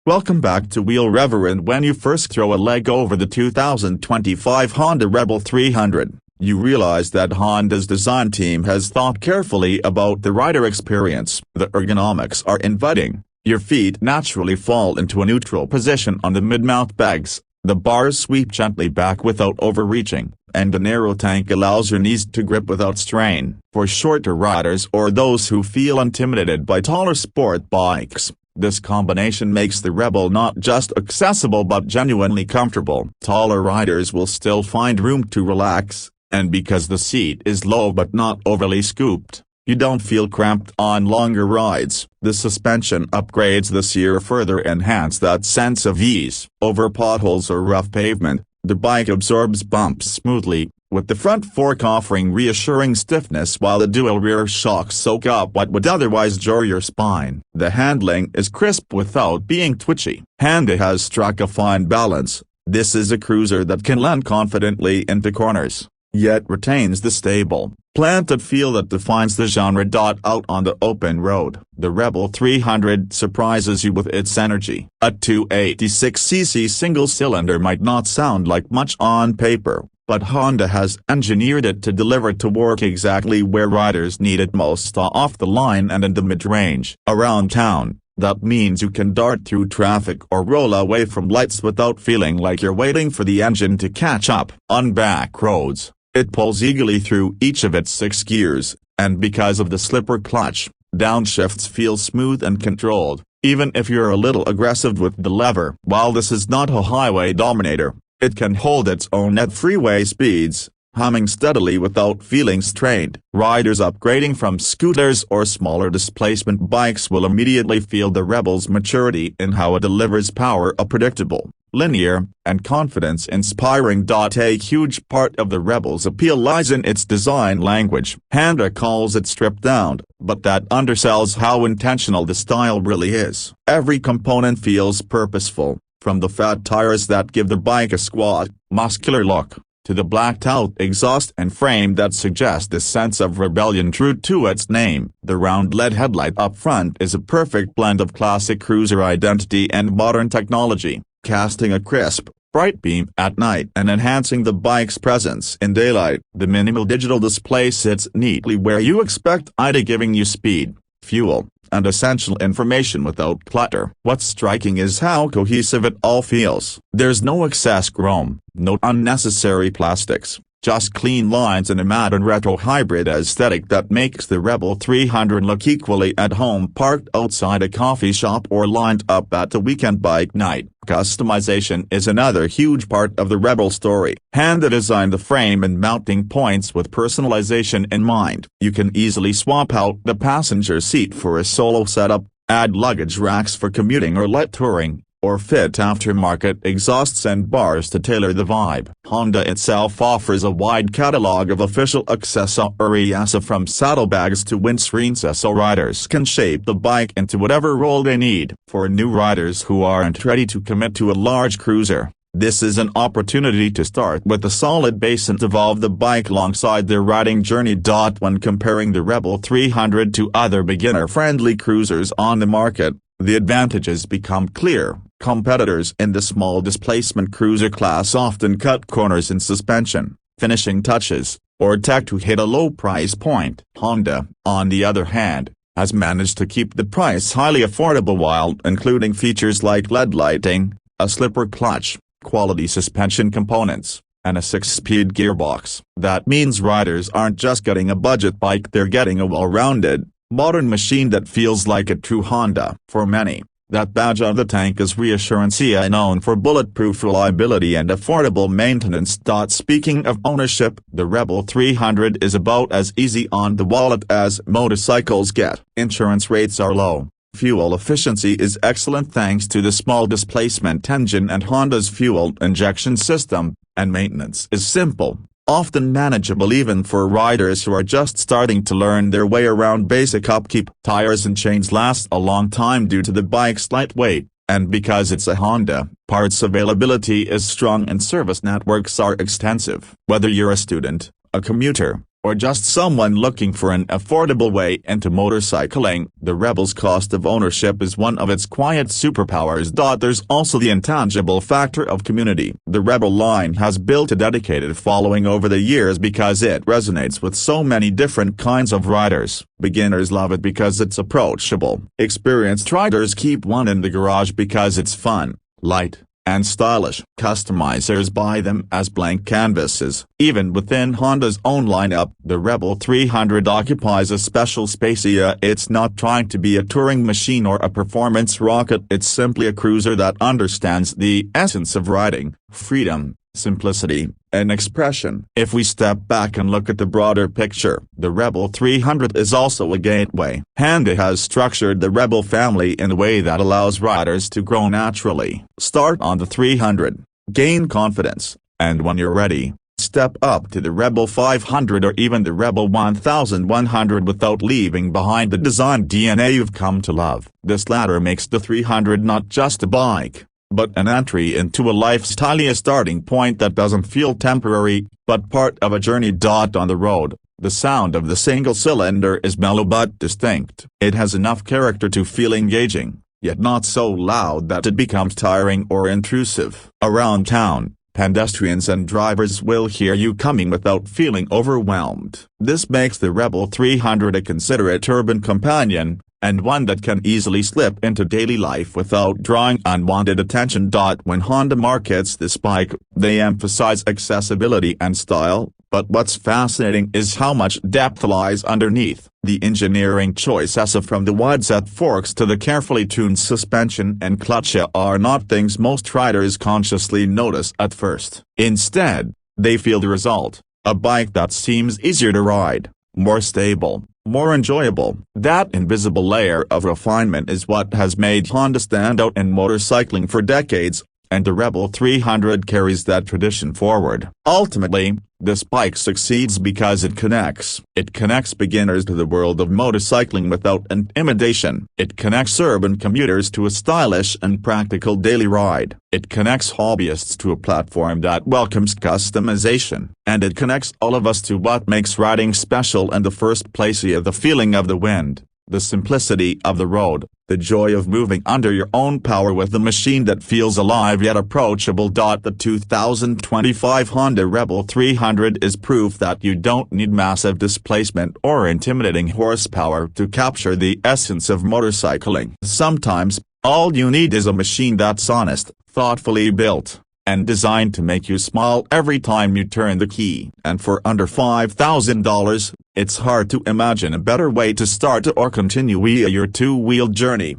Welcome back to Wheel Rever, and when you first throw a leg over the 2025 Honda Rebel 300, you realize that Honda's design team has thought carefully about the rider experience. The ergonomics are inviting. Your feet naturally fall into a neutral position on the mid-mount pegs, the bars sweep gently back without overreaching, and the narrow tank allows your knees to grip without strain. For shorter riders or those who feel intimidated by taller sport bikes, this combination makes the Rebel not just accessible but genuinely comfortable. Taller riders will still find room to relax, and because the seat is low but not overly scooped, you don't feel cramped on longer rides. The suspension upgrades this year further enhance that sense of ease. Over potholes or rough pavement, the bike absorbs bumps smoothly, with the front fork offering reassuring stiffness while the dual rear shocks soak up what would otherwise jar your spine. The handling is crisp without being twitchy. Honda has struck a fine balance. This is a cruiser that can land confidently into corners, yet retains the stable, planted feel that defines the genre. Out on the open road, the Rebel 300 surprises you with its energy. A 286cc single-cylinder might not sound like much on paper, but Honda has engineered it to deliver to work exactly where riders need it most, off the line and in the mid-range. Around town, that means you can dart through traffic or roll away from lights without feeling like you're waiting for the engine to catch up. On back roads, it pulls eagerly through each of its 6 gears, and because of the slipper clutch, downshifts feel smooth and controlled, even if you're a little aggressive with the lever. While this is not a highway dominator, it can hold its own at freeway speeds, humming steadily without feeling strained. Riders upgrading from scooters or smaller displacement bikes will immediately feel the Rebel's maturity in how it delivers power. A predictable, linear, and confidence-inspiring. A huge part of the Rebel's appeal lies in its design language. Honda calls it stripped down, but that undersells how intentional the style really is. Every component feels purposeful, from the fat tires that give the bike a squat, muscular look, to the blacked-out exhaust and frame that suggest this sense of rebellion true to its name. The round LED headlight up front is a perfect blend of classic cruiser identity and modern technology, casting a crisp, bright beam at night and enhancing the bike's presence in daylight. The minimal digital display sits neatly where you expect it, giving you speed, fuel, and essential information without clutter. What's striking is how cohesive it all feels. There's no excess chrome, no unnecessary plastics, just clean lines and a modern retro hybrid aesthetic that makes the Rebel 300 look equally at home parked outside a coffee shop or lined up at a weekend bike night. Customization is another huge part of the Rebel story. Honda designed the frame and mounting points with personalization in mind. You can easily swap out the passenger seat for a solo setup, add luggage racks for commuting or light touring, or fit aftermarket exhausts and bars to tailor the vibe. Honda itself offers a wide catalog of official accessories, from saddlebags to windscreens, so riders can shape the bike into whatever role they need. For new riders who aren't ready to commit to a large cruiser, this is an opportunity to start with a solid base and evolve the bike alongside their riding journey. When comparing the Rebel 300 to other beginner-friendly cruisers on the market, the advantages become clear. Competitors in the small displacement cruiser class often cut corners in suspension, finishing touches, or tech to hit a low price point. Honda, on the other hand, has managed to keep the price highly affordable while including features like LED lighting, a slipper clutch, quality suspension components, and a 6-speed gearbox. That means riders aren't just getting a budget bike, they're getting a well-rounded, modern machine that feels like a true Honda. For many, that badge on the tank is reassurance, known for bulletproof reliability and affordable maintenance. Speaking of ownership, the Rebel 300 is about as easy on the wallet as motorcycles get. Insurance rates are low, fuel efficiency is excellent thanks to the small displacement engine and Honda's fuel injection system, and maintenance is simple, often manageable even for riders who are just starting to learn their way around basic upkeep. Tires and chains last a long time due to the bike's lightweight, and because it's a Honda, parts availability is strong and service networks are extensive. Whether you're a student, a commuter, or just someone looking for an affordable way into motorcycling, the Rebel's cost of ownership is one of its quiet superpowers. There's also the intangible factor of community. The Rebel line has built a dedicated following over the years because it resonates with so many different kinds of riders. Beginners love it because it's approachable. Experienced riders keep one in the garage because it's fun, light, and stylish. Customizers buy them as blank canvases. Even within Honda's own lineup, the Rebel 300 occupies a special space. It's not trying to be a touring machine or a performance rocket. It's simply a cruiser that understands the essence of riding: freedom, simplicity, and expression. If we step back and look at the broader picture, the Rebel 300 is also a gateway. Honda has structured the Rebel family in a way that allows riders to grow naturally. Start on the 300, gain confidence, and when you're ready, step up to the Rebel 500 or even the Rebel 1100 without leaving behind the design DNA you've come to love. This latter makes the 300 not just a bike, but an entry into a lifestyle, a starting point that doesn't feel temporary, but part of a journey. On the road, the sound of the single-cylinder is mellow but distinct. It has enough character to feel engaging, yet not so loud that it becomes tiring or intrusive. Around town, pedestrians and drivers will hear you coming without feeling overwhelmed. This makes the Rebel 300 a considerate urban companion, and one that can easily slip into daily life without drawing unwanted attention. When Honda markets this bike, they emphasize accessibility and style, but what's fascinating is how much depth lies underneath. The engineering choices, from the wide-set forks to the carefully tuned suspension and clutch, are not things most riders consciously notice at first. Instead, they feel the result: a bike that seems easier to ride, more stable, more enjoyable. That invisible layer of refinement is what has made Honda stand out in motorcycling for decades, and the Rebel 300 carries that tradition forward. Ultimately, this bike succeeds because it connects. It connects beginners to the world of motorcycling without intimidation. It connects urban commuters to a stylish and practical daily ride. It connects hobbyists to a platform that welcomes customization. And it connects all of us to what makes riding special in the first place: the feeling of the wind, the simplicity of the road, the joy of moving under your own power with a machine that feels alive yet approachable. The 2025 Honda Rebel 300 is proof that you don't need massive displacement or intimidating horsepower to capture the essence of motorcycling. Sometimes, all you need is a machine that's honest, thoughtfully built, and designed to make you smile every time you turn the key. And for under $5,000, it's hard to imagine a better way to start or continue your two-wheel journey.